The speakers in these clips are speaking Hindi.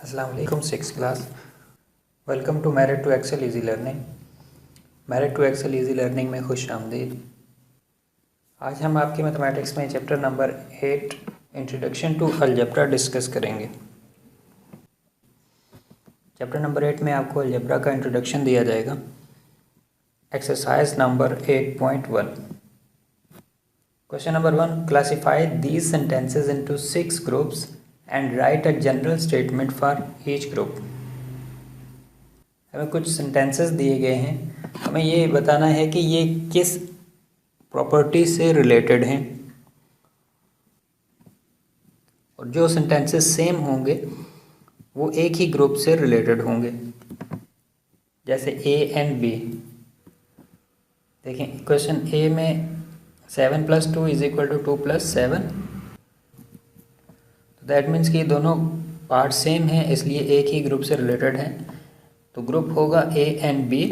अस्सलाम वालेकुम 6th class. Welcome to merit to excel easy learning. Merit to excel easy learning में खुश आमदीद। आज हम आपके मैथमेटिक्स में chapter number 8 introduction to algebra discuss करेंगे। चैप्टर नंबर 8 में आपको अलजेब्रा का इंट्रोडक्शन दिया जाएगा। Exercise number 8.1। Question number 1, classify these sentences into 6 groups and write a general statement for each group. हमें कुछ सेंटेंसेस दिए गए हैं, हमें ये बताना है कि ये किस प्रॉपर्टी से रिलेटेड हैं, और जो सेंटेंसेस सेम होंगे वो एक ही ग्रुप से रिलेटेड होंगे। जैसे ए एंड बी। देखें क्वेश्चन ए में 7 + 2 = 2 + 7। दैट मीन्स कि दोनों पार्ट सेम हैं, इसलिए एक ही ग्रुप से रिलेटेड हैं। तो ग्रुप होगा A and B.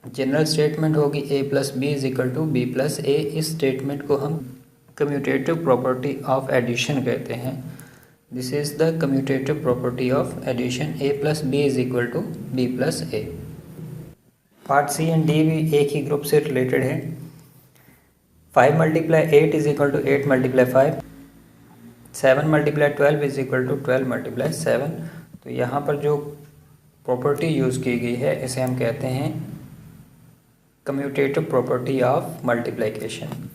General statement होगी a + b = b + a। इस स्टेटमेंट को हम कम्यूटेटिव प्रॉपर्टी ऑफ एडिशन कहते हैं। This is the commutative property of addition, a + b = b + a। Part C and D भी एक ही ग्रुप से रिलेटेड है। 5 × 8 = 8 × 5। 7 × 12 = 12 × 7। तो यहाँ पर जो प्रॉपर्टी यूज़ की गई है इसे हम कहते हैं कम्यूटेटिव प्रॉपर्टी ऑफ मल्टीप्लिकेशन।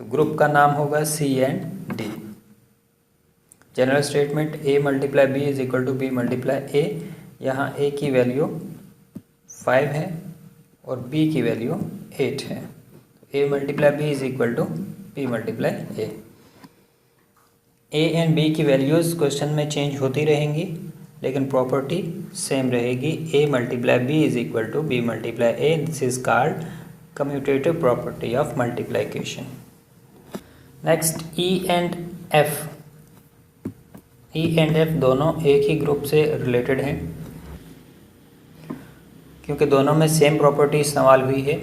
तो ग्रुप का नाम होगा C and D. General statement a × b = b × a। यहाँ a की वैल्यू 5 है और b की वैल्यू 8 है। a × b = b × a। A and B की वैल्यूज़ क्वेश्चन में चेंज होती रहेंगी, लेकिन प्रॉपर्टी सेम रहेगी। a × b = b × a। This is called commutative property of multiplication. Next E and F. E and F दोनों एक ही ग्रुप से रिलेटेड हैं, क्योंकि दोनों में सेम प्रॉपर्टी इस्तेमाल हुई है।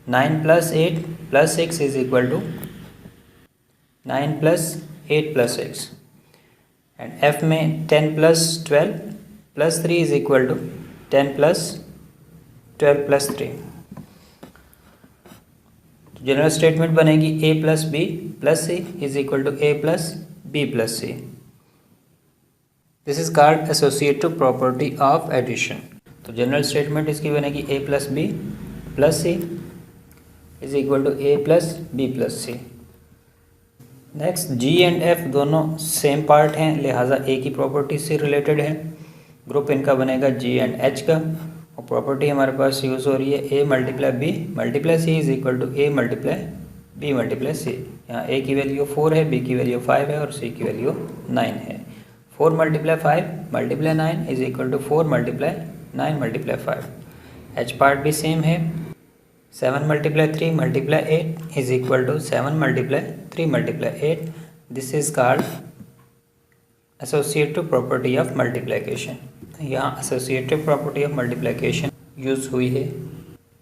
9 + 8 + 6 = 9 + 8 + 6। एंड f में 10 + 12 + 3 = 10 + 12 + 3। जनरल स्टेटमेंट बनेगी a + b + c = a + b + c। This is called associative property of addition. तो जनरल स्टेटमेंट इसकी बनेगी a + b + c = a + b + c। Next G and F दोनों सेम पार्ट हैं, लिहाजा एक ही प्रॉपर्टी से रिलेटेड है। ग्रुप इनका बनेगा जी एंड एच का, और प्रॉपर्टी हमारे पास यूज़ हो रही है a × b × c = a × b × c। यहाँ a की वैल्यू 4 है, b की वैल्यू 5 है और c की वैल्यू 9 है। 4 × 5 × 9 = 4 × 9 × 5। h पार्ट भी सेम है। 7 × 3 × 8 = 7 × 3 × 8। This is called associative property of multiplication. यहाँ associative property of multiplication use हुई है।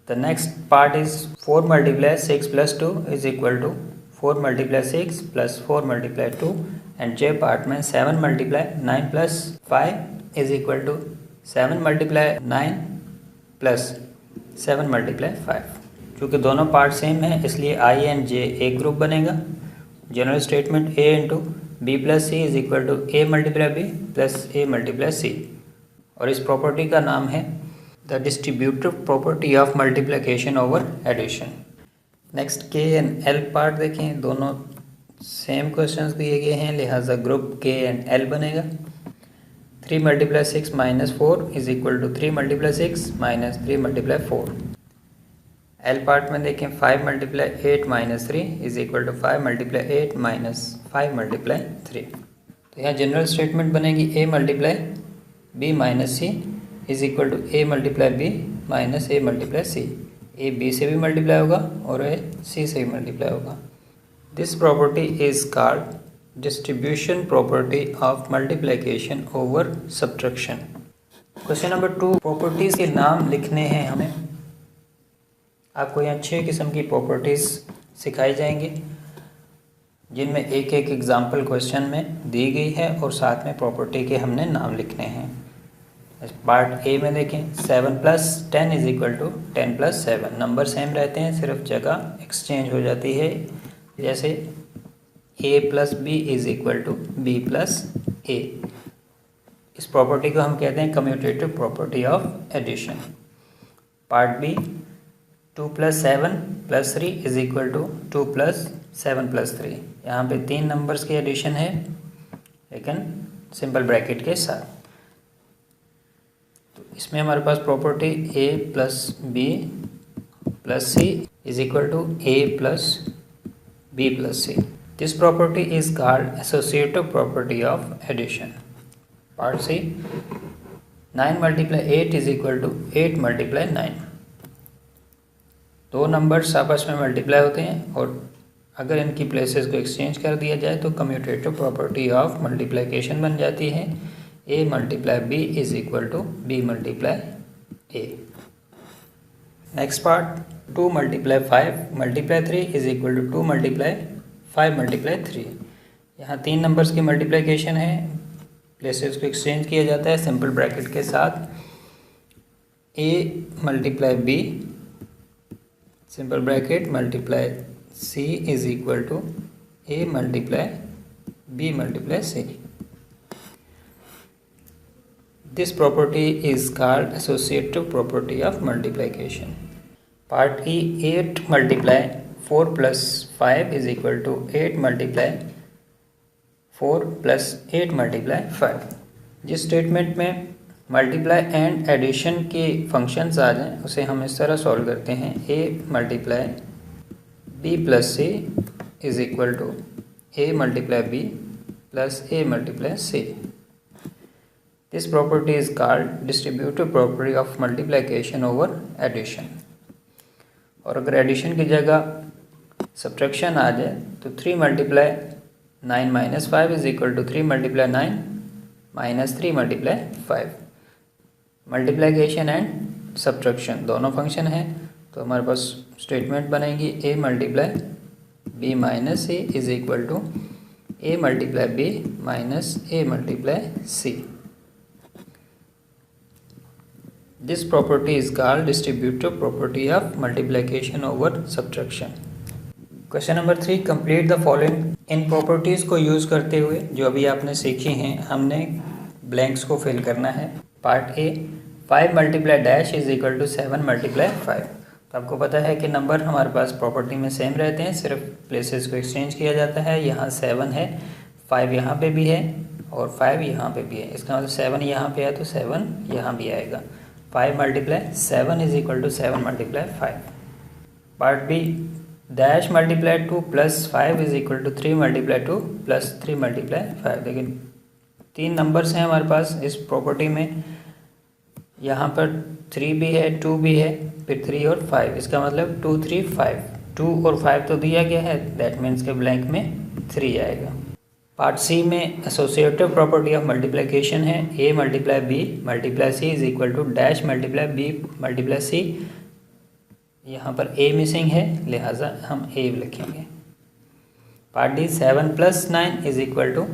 The next part is 4 × 6 + 2 = 4 × 6 + 4 × 2। And J part में 7 × 9 + 5 = 7 × 9 + 7 × 5। क्योंकि दोनों पार्ट सेम हैं, इसलिए आई एंड जे एक ग्रुप बनेगा। General statement a × b + c = a × b + a × c, और इस प्रॉपर्टी का नाम है the distributive property of multiplication over addition. Next K and L part देखें, दोनों सेम क्वेश्चंस दिए गए हैं, लिहाजा ग्रुप के एंड एल बनेगा। 3 × 6 - 4 = 3 × 6 - 3 × 4। एल पार्ट में देखें 5 × 8 - 3 = 5 × 8 - 5 × 3। तो यहाँ जनरल स्टेटमेंट बनेगी a × b - c = a × b - a × c। a b से भी मल्टीप्लाई होगा और a c से भी मल्टीप्लाई होगा। This property is called distribution property of multiplication over subtraction. Question number 2, properties के नाम लिखने हैं हमें। आपको यहाँ 6 किस्म की प्रॉपर्टीज़ सिखाई जाएंगी। जिनमें एक एक एग्जाम्पल क्वेश्चन में दी गई है और साथ में प्रॉपर्टी के हमने नाम लिखने हैं। पार्ट ए में देखें 7 + 10 = 10 + 7। नंबर सेम रहते हैं, सिर्फ जगह एक्सचेंज हो जाती है। जैसे a + b = b + a। इस प्रॉपर्टी को हम कहते हैं commutative property of addition. Part B 2 + 7 + 3 = 2 + 7 + 3। यहाँ पे 3 नंबर्स की एडिशन है लेकिन सिंपल ब्रैकेट के साथ। तो इसमें हमारे पास property a + b + c = a + b + c। This property is called associative property of addition. Part C 9 × 8 = 8 × 9। दो नंबर्स आपस में मल्टीप्लाई होते हैं और अगर इनकी प्लेसेस को एक्सचेंज कर दिया जाए तो कम्यूटेटिव प्रॉपर्टी ऑफ मल्टीप्लिकेशन बन जाती है। a × b = b × a। Next part 2 × 5 × 3 = 2 × 5 × 3। यहाँ 3 नंबर्स की मल्टीप्लिकेशन है, प्लेसेस को एक्सचेंज किया जाता है सिंपल ब्रैकेट के साथ। a × b simple bracket multiply c = a × b × c। This property is called associative property of multiplication. Part E 8 × 4 + 5 = 8 × 4 + 8 × 5। जिस स्टेटमेंट में मल्टीप्लाई एंड एडिशन के फंक्शंस आ जाएं उसे हम इस तरह सॉल्व करते हैं। a × b + c = a × b + a × c। This property is called distributive property of multiplication over addition. और अगर एडिशन की जगह सब्ट्रैक्शन आ जाए तो 3 × 9 - 5 = 3 × 9 - 3 × 5। मल्टीप्लिकेशन एंड सब्ट्रैक्शन दोनों फंक्शन हैं तो हमारे पास स्टेटमेंट बनेगी a × b - c = a × b - a × c। This property is called distributive property of multiplication over subtraction. Question number 3 complete the following. In properties को यूज़ करते हुए जो अभी आपने सीखी हैं हमने ब्लैंक्स को फिल करना है। Part A 5 × dash = 7 × 5। तो आपको पता है कि नंबर हमारे पास प्रॉपर्टी में सेम रहते हैं, सिर्फ प्लेसेस को एक्सचेंज किया जाता है। यहाँ 7 है, 5 यहाँ पे भी है और 5 यहाँ पे भी है। इसका मतलब 7 यहाँ पे है तो 7 यहाँ भी आएगा। 5 × 7 = 7 × 5। Part B dash × 2 + 5 = 3 × 2 + 3 × 5। लेकिन 3 नंबर्स हैं हमारे पास इस प्रॉपर्टी में, यहाँ पर 3 भी है 2 भी है फिर 3 और 5। इसका मतलब 2 3 5, 2 और 5 तो दिया गया है, दैट मीन्स के ब्लैंक में 3 आएगा। पार्ट सी में एसोसिएटिव प्रॉपर्टी ऑफ मल्टीप्लिकेशन है। a × b × c = dash × b × c। यहाँ पर a मिसिंग है लिहाजा हम a लिखेंगे। Part D 7 + 9 =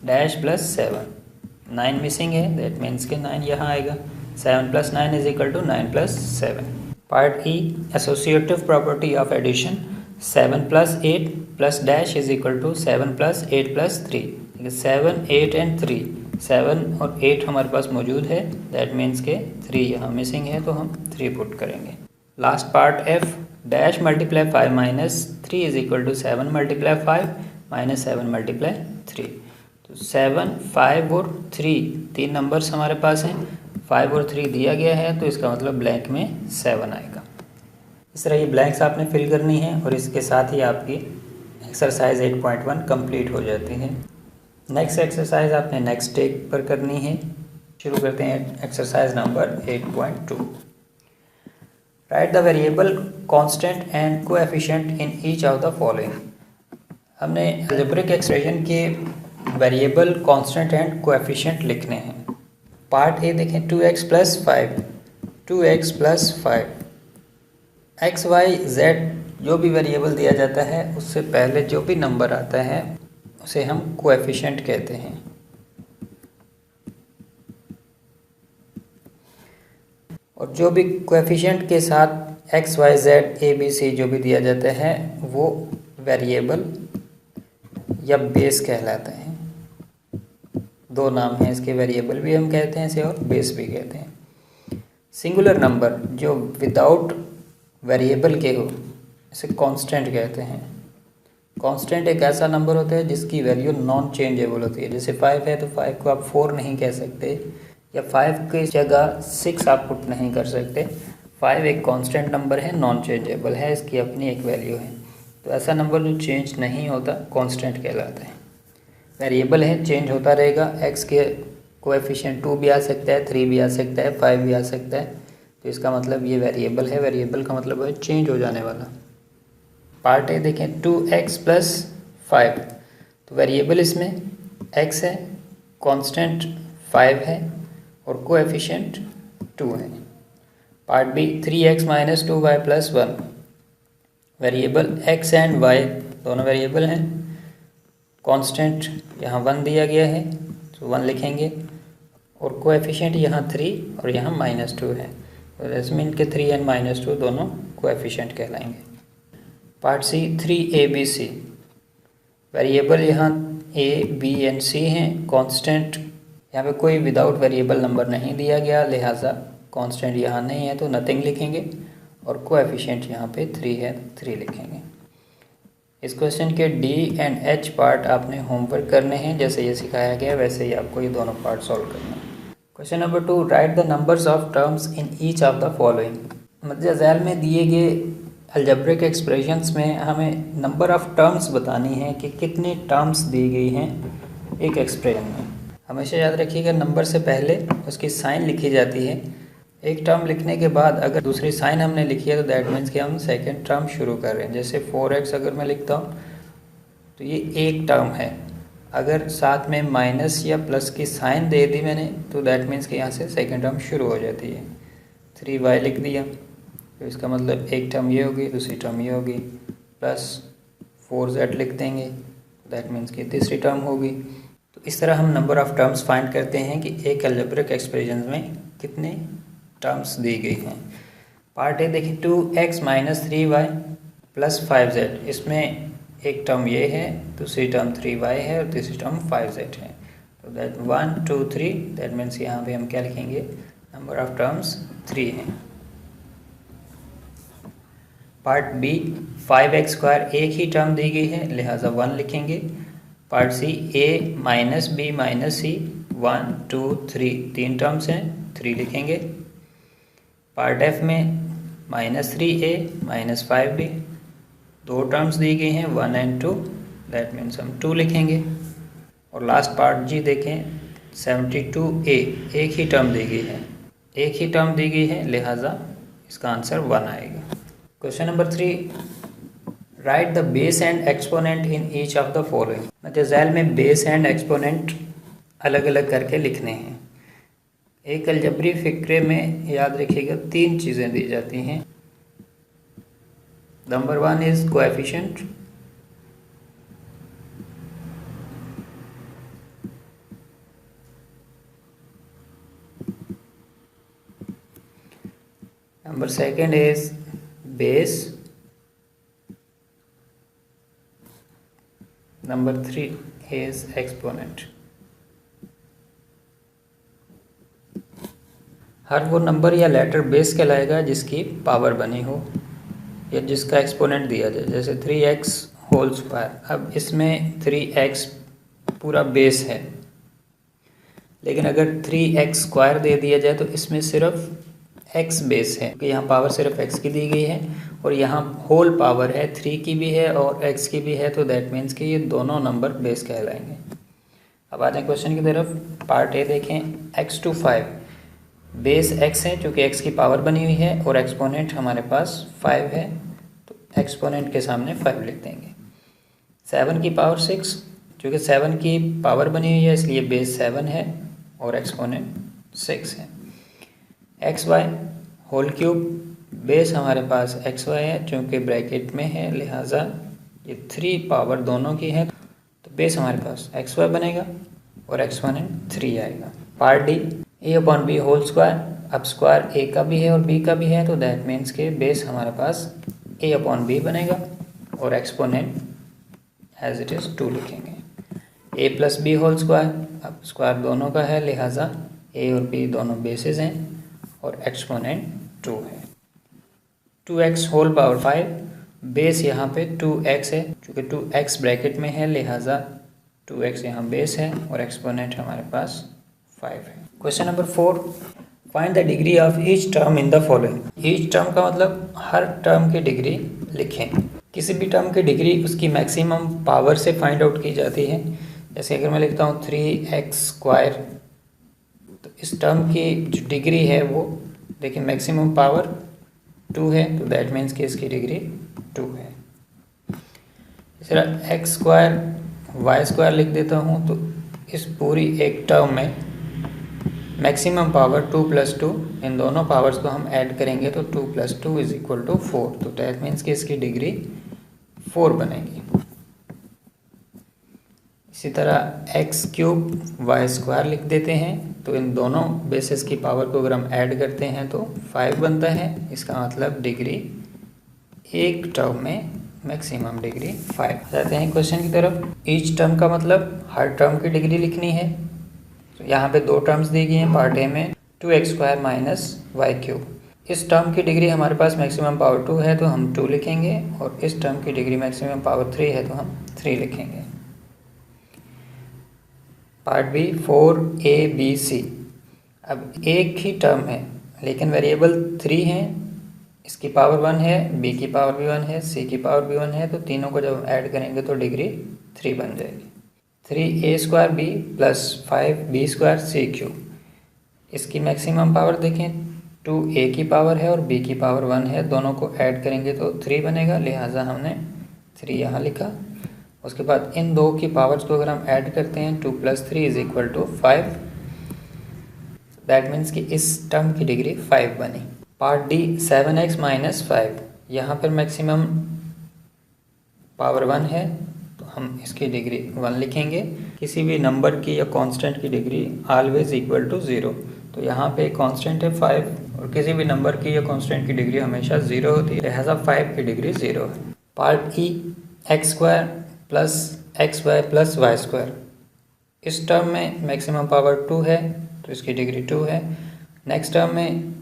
dash + 7। 9 मिसिंग है दैट मीन्स के 9 यहाँ आएगा। 7 + 9 = 9 + 7। Part E associative property of addition 7 + 8 + dash = 7 + 8 + 3। 7 8 and 3, 7 और 8 हमारे पास मौजूद है, दैट मीन्स के 3 यहाँ मिसिंग है तो हम 3 पुट करेंगे। Last part F dash × 5 - 3 = 7 × 5 - 7 × 3। तो 7 5 और 3 नंबर्स हमारे पास हैं। 5 और 3 दिया गया है तो इसका मतलब ब्लैंक में 7 आएगा। इस तरह ये ब्लैंक्स आपने फिल करनी है और इसके साथ ही आपकी एक्सरसाइज 8.1 कंप्लीट हो जाती है। नेक्स्ट एक्सरसाइज आपने नेक्स्ट स्टेज पर करनी है। शुरू करते हैं exercise number 8.2। Right the variable constant and coefficient in each of the following. हमने अलजेब्रिक एक्सप्रेशन के वेरिएबल कांस्टेंट एंड कोएफिशिएंट लिखने हैं। पार्ट ए देखें 2x + 5 2x + 5 x y z जो भी वेरिएबल दिया जाता है उससे पहले जो भी नंबर आता है उसे हम कोएफिशिएंट कहते हैं। और जो भी कोएफिशिएंट के साथ X Y Z A B C जो भी दिया जाता है वो वेरिएबल या बेस कहलाता है। दो नाम हैं इसके, वेरिएबल भी हम कहते हैं इसे और बेस भी कहते हैं। सिंगुलर नंबर जो विदाउट वेरिएबल के हो इसे कांस्टेंट कहते हैं। कांस्टेंट एक ऐसा नंबर होता है जिसकी वैल्यू नॉन चेंजेबल होती है। जैसे 5 है तो 5 को आप 4 नहीं कह सकते, या 5 की जगह 6 आप पुट नहीं कर सकते। 5 एक कांस्टेंट नंबर है, नॉन चेंजेबल है, इसकी अपनी एक वैल्यू है। तो ऐसा नंबर जो चेंज नहीं होता कांस्टेंट कहलाता है। वेरिएबल है, चेंज होता रहेगा। एक्स के कोएफिशिएंट 2 भी आ सकता है, 3 भी आ सकता है, 5 भी आ सकता है। तो इसका मतलब ये वेरिएबल है। वेरिएबल का मतलब है चेंज हो जाने वाला। पार्ट ए देखें, 2x + 5। तो वेरिएबल इसमें x है, कांस्टेंट 5 है और कोएफिशिएंट 2 है। Part B, 3x - 2y + 1। Variable x and y दोनों वेरिएबल हैं। कांस्टेंट यहाँ 1 दिया गया है तो 1 लिखेंगे और कोएफिशिएंट यहाँ 3 और यहाँ -2 है। तो इसमें इनके 3 एंड -2 दोनों कोएफिशिएंट कहलाएंगे। Part C, 3abc। वेरिएबल यहाँ a, b एंड c हैं। कांस्टेंट यहाँ पे कोई विदाउट वेरिएबल नंबर नहीं दिया गया, लिहाजा कांस्टेंट यहाँ नहीं है तो नथिंग लिखेंगे और कोएफिशिएंट यहाँ पे 3 है, 3 लिखेंगे। इस क्वेश्चन के डी एंड एच पार्ट आपने होमवर्क करने हैं। जैसे ये सिखाया गया वैसे ही आपको ये दोनों पार्ट सॉल्व करना है। Question number 2, write the numbers of terms in each of the following. मध्य झैल में दिए गए अलजेब्रिक एक्सप्रेशंस में हमें नंबर ऑफ टर्म्स बतानी है कि कितनी टर्म्स दी गई हैं एक एक्सप्रेशन में। हमेशा याद रखिएगा नंबर से पहले उसकी साइन लिखी जाती है। एक टर्म लिखने के बाद अगर दूसरी साइन हमने लिखी है तो दैट मीन्स कि हम सेकंड टर्म शुरू कर रहे हैं। जैसे 4x अगर मैं लिखता हूँ तो ये एक टर्म है। अगर साथ में माइनस या प्लस की साइन दे दी मैंने तो दैट मीन्स कि यहाँ से सेकंड टर्म शुरू हो जाती है। 3y लिख दिया तो इसका मतलब एक टर्म ये होगी, दूसरी टर्म ये होगी, प्लस 4z लिख देंगे दैट मीन्स कि तीसरी टर्म होगी। तो इस तरह हम नंबर ऑफ़ टर्म्स फाइंड करते हैं कि एक अलजेब्रिक एक्सप्रेशन में कितने टर्म्स दी गई हैं। पार्ट ए देखिए, 2x - 3y + 5z। इसमें एक टर्म ये है, दूसरी टर्म 3y है और तीसरी टर्म 5z है। तो दैट 1 2 3 दैट मीन्स यहाँ पे हम क्या लिखेंगे, नंबर ऑफ टर्म्स 3 हैं। पार्ट बी, 5x² एक ही टर्म दी गई है लिहाजा 1 लिखेंगे। Part C, a - b - c 1 2 3 तीन टर्म्स हैं, 3 लिखेंगे। पार्ट एफ में -3a - 5b दो टर्म्स दी गई हैं 1 एंड 2 दैट मीन्स हम 2 लिखेंगे। और लास्ट पार्ट जी देखें, 72a एक ही टर्म दी गई है, एक ही टर्म दी गई है लिहाजा इसका आंसर 1 आएगा। Question number 3, right the base and exponent in each of the following. मतलब झैल में बेस एंड एक्सपोनेंट अलग अलग करके लिखने हैं। एक अलजबरी फिक्रे में याद रखिएगा 3 चीज़ें दी जाती हैं। Number 1 is coefficient, number 2 is base, number 3 is exponent. हर वो नंबर या लेटर बेस कहलाएगा जिसकी पावर बनी हो या जिसका एक्सपोनेंट दिया जाए। जैसे 3x²। अब इसमें 3x पूरा बेस है, लेकिन अगर 3x² दे दिया जाए तो इसमें सिर्फ x बेस है, क्योंकि यहाँ पावर सिर्फ x की दी गई है और यहाँ होल पावर है 3 की भी है और x की भी है। तो दैट मीन्स कि ये दोनों नंबर बेस कहलाएंगे। अब आते हैं क्वेश्चन की तरफ। पार्ट ए देखें, x to 5 बेस x है क्योंकि x की पावर बनी हुई है और एक्सपोनेंट हमारे पास 5 है तो एक्सपोनेंट के सामने 5 लिख देंगे। 7 की पावर 6 क्योंकि 7 की पावर बनी हुई है इसलिए बेस 7 है और एक्सपोनेंट 6 है। xy होल क्यूब बेस हमारे पास एक्स वाई है, चूँकि ब्रैकेट में है लिहाजा ये 3 पावर दोनों की है, तो बेस हमारे पास एक्स वाई बनेगा और एक्सपोनेंट 3 आएगा। Part D A upon B whole square. अब स्क्वायर ए का भी है और बी का भी है, तो दैट मीन्स के बेस हमारे पास ए अपॉन बी बनेगा और एक्सपोनेंट एज इट इज़ 2 लिखेंगे। ए प्लस बी होल स्क्वायर, अब स्क्वायर दोनों का है लिहाजा ए और बी दोनों बेसिस हैं और एक्सपोनेंट 2 है। 2x होल पावर 5, बेस यहाँ पे 2x है, चूँकि 2x ब्रैकेट में है लिहाजा 2x यहाँ बेस है और एक्सपोनेंट हमारे पास 5 है। Question number 4, find the degree of each term in the following. Each term का मतलब हर टर्म की डिग्री लिखें। किसी भी टर्म की डिग्री उसकी मैक्सिमम पावर से फाइंड आउट की जाती है। जैसे अगर मैं लिखता हूँ 3x स्क्वायर, तो इस टर्म की जो डिग्री है वो देखिए मैक्सिमम पावर 2 है, तो दैट मीन्स कि इसकी डिग्री 2 है। इस तरह एक्स स्क्वायर वाई स्क्वायर लिख देता हूँ, तो इस पूरी एक टर्म में मैक्सिमम पावर 2 + 2, इन दोनों पावर्स को हम ऐड करेंगे तो 2 + 2 = 4, तो दैट मीन्स कि इसकी डिग्री 4 बनेगी। इसी तरह एक्स क्यूब वाई स्क्वायर लिख देते हैं, तो इन दोनों बेसिस की पावर को अगर हम ऐड करते हैं तो 5 बनता है। इसका मतलब डिग्री एक टर्म में मैक्सिमम डिग्री 5। जाते हैं क्वेश्चन की तरफ। ईच टर्म का मतलब हर टर्म की डिग्री लिखनी है। तो यहाँ पे 2 टर्म्स दी गई हैं पार्ट ए में, 2x² - y³। इस टर्म की डिग्री हमारे पास मैक्सिमम पावर 2 है तो हम 2 लिखेंगे, और इस टर्म की डिग्री मैक्सिमम पावर 3 है तो हम 3 लिखेंगे। Part B 4abc। अब एक ही टर्म है लेकिन वेरिएबल 3 हैं, इसकी पावर 1 है, b की पावर भी 1 है, c की पावर भी 1 है, तो तीनों को जब ऐड करेंगे तो डिग्री 3 बन जाएगी। 3a² b + 5b² c³। इसकी मैक्सिमम पावर देखें 2a की पावर है और b की पावर 1 है, दोनों को ऐड करेंगे तो 3 बनेगा, लिहाजा हमने 3 यहाँ लिखा। उसके बाद इन दो की पावर्स को अगर हम ऐड करते हैं 2 + 3 = 5, दैट मीन्स कि इस टर्म की डिग्री 5 बनी। पार्ट डी 7x - 5, यहाँ पर मैक्सिमम पावर 1 है तो हम इसकी डिग्री 1 लिखेंगे। किसी भी नंबर की या कांस्टेंट की डिग्री ऑलवेज इक्वल टू 0, तो यहाँ पे कांस्टेंट है 5 और किसी भी नंबर की या कांस्टेंट की डिग्री हमेशा 0 होती है, लिहाजा 5 की डिग्री 0 है। पार्ट ई x² + xy + y²। इस टर्म में मैक्सिमम पावर 2 है तो इसकी डिग्री 2 है। नेक्स्ट टर्म में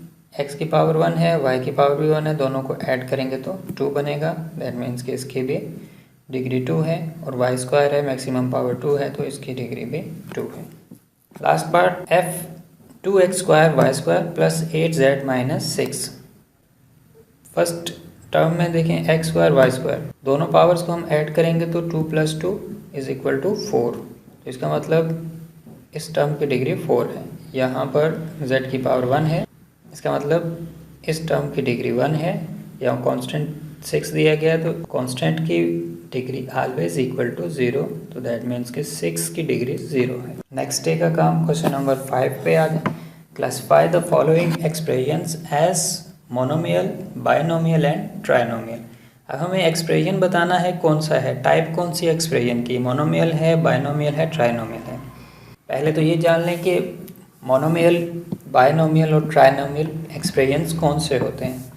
x की पावर 1 है, y की पावर भी 1 है, दोनों को ऐड करेंगे तो 2 बनेगा, दैट मीन्स कि इसकी भी डिग्री 2 है। और y² है, मैक्सिमम पावर 2 है तो इसकी डिग्री भी 2 है। Last part f 2x² y² + 8z - 6। First term में देखें x² y², दोनों पावर्स को हम ऐड करेंगे तो 2 + 2 = 4, तो इसका मतलब इस टर्म की डिग्री 4 है। यहाँ पर z की पावर 1 है, इसका मतलब इस टर्म की डिग्री 1 है। यहाँ कांस्टेंट 6 दिया गया तो कांस्टेंट की डिग्री ऑलवेज इक्वल टू 0, तो दैट मीन्स कि 6 की डिग्री 0 है। नेक्स्ट डे का काम क्वेश्चन नंबर 5 पे आ जाए। Classify the following expressions as monomial, binomial and trinomial. अब हमें एक्सप्रेशन बताना है कौन सा है, टाइप कौन सी एक्सप्रेशन की, मोनोमियल है, बायनोमियल है, ट्राइनोमियल है। पहले तो ये जान लें कि मोनोमियल, बायनोमियल और ट्राइनोमियल एक्सप्रेशंस कौन से होते हैं।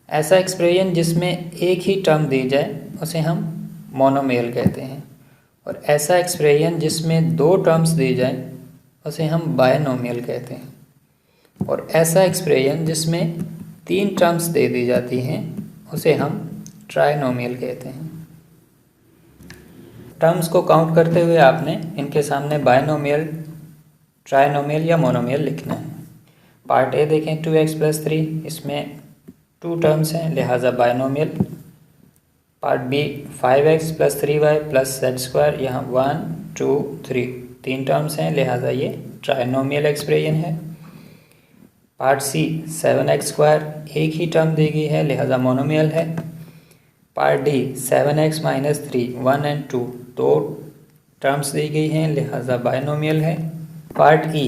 ऐसा एक्सप्रेशन जिसमें एक ही टर्म दी जाए उसे हम मोनोमियल कहते हैं, और ऐसा एक्सप्रेशन जिसमें 2 टर्म्स दी जाए उसे हम बायनोमियल कहते हैं, और ऐसा एक्सप्रेशन जिसमें 3 टर्म्स दे दी जाती हैं उसे हम ट्राइनोमियल कहते हैं। टर्म्स को काउंट करते हुए आपने इनके सामने बायनोमियल, ट्राइनोमियल या मोनोमियल लिखना है। पार्ट ए देखें 2x + 3, इसमें 2 टर्म्स हैं लिहाजा binomial. Part B 5x + 3y + z², यहाँ 1 2 3 टर्म्स हैं लिहाजा ये ट्राइनोमियल एक्सप्रेशन है। पार्ट सी 7x², एक ही टर्म दी गई है लिहाजा मोनोमियल है। पार्ट डी 7x - 3, 1 और 2, 2 टर्म्स दी गई हैं लिहाजा बायनोमियल है। Part E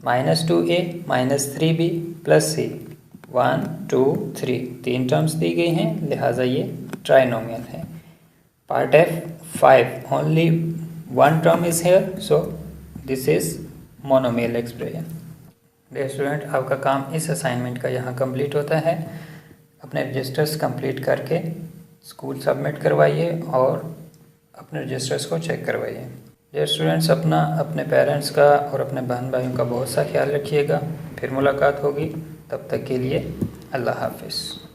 -2a - 3b + c, 1 2 3 3 terms दी गई हैं, लिहाजा ये ट्राइनोमियल है। Part F 5 only 1 term is here, so this is monomial expression. Dear student, आपका काम इस असाइनमेंट का यहाँ कंप्लीट होता है। अपने रजिस्टर्स कंप्लीट करके स्कूल सबमिट करवाइए और अपने रजिस्टर्स को चेक करवाइए। डियर स्टूडेंट्स, अपने पेरेंट्स का और अपने बहन भाइयों का बहुत सा ख्याल रखिएगा। फिर मुलाकात होगी, तब तक के लिए अल्लाह हाफिज़।